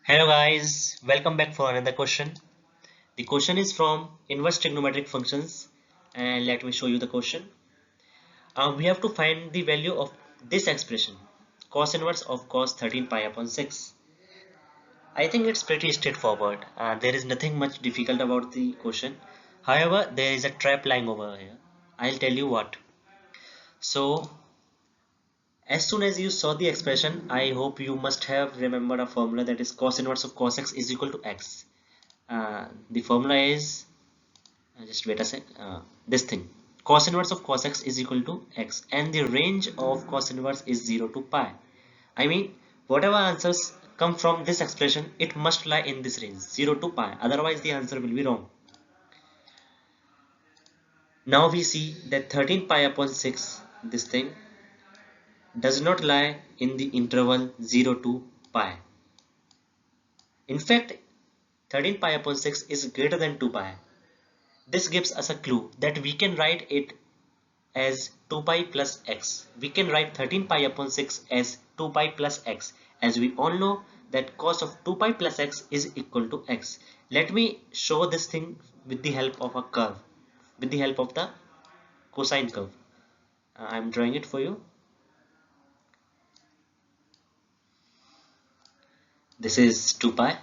Hello guys, welcome back for another question. The question is from inverse trigonometric functions and let me show you the question. We have to find the value of this expression cos inverse of cos 13 pi upon 6. I think it's pretty straightforward. There is nothing much difficult about the question. However, there is a trap lying over here. I'll tell you what. So as soon as you saw the expression, I hope you must have remembered a formula that is cos inverse of cos x is equal to x. The formula is just wait a sec, this thing cos inverse of cos x is equal to x, and the range of cos inverse is 0 to pi. I mean, whatever answers come from this expression, it must lie in this range 0 to pi, otherwise the answer will be wrong. Now we see that 13 pi upon 6, this thing does not lie in the interval 0 to pi. In fact, 13 pi upon 6 is greater than 2 pi. This gives us a clue that we can write it as 2 pi plus x. We can write 13 pi upon 6 as 2 pi plus x, as we all know that cos of 2 pi plus x is equal to x. Let me show this thing with the help of a curve, with the help of the cosine curve. I'm drawing it for you. This is 2 pi.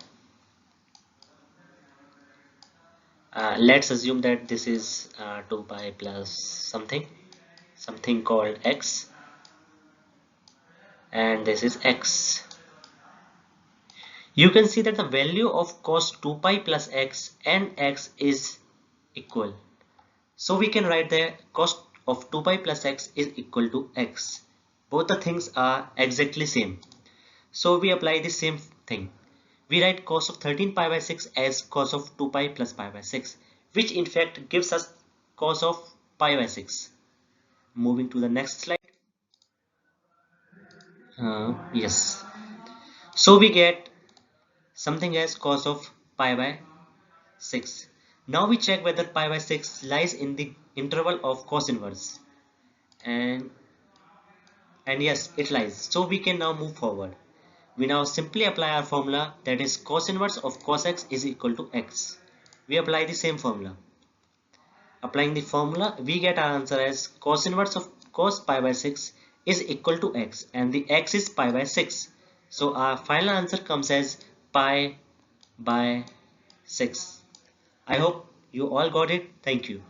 Let's assume that this is 2 pi plus something called x, and this is x. You can see that the value of cos 2 pi plus x and x is equal. So we can write the cos of 2 pi plus x is equal to x. Both the things are exactly same. So we apply the same thing. We write cos of 13 pi by 6 as cos of 2 pi plus pi by 6, which in fact gives us cos of pi by 6. Moving to the next slide. Yes. So we get something as cos of pi by 6. Now we check whether pi by 6 lies in the interval of cos inverse. And yes, it lies. So we can now move forward. We now simply apply our formula, that is cos inverse of cos x is equal to x. We apply the same formula. Applying the formula, we get our answer as cos inverse of cos pi by 6 is equal to x, and the x is pi by 6. So our final answer comes as pi by 6. I hope you all got it. Thank you.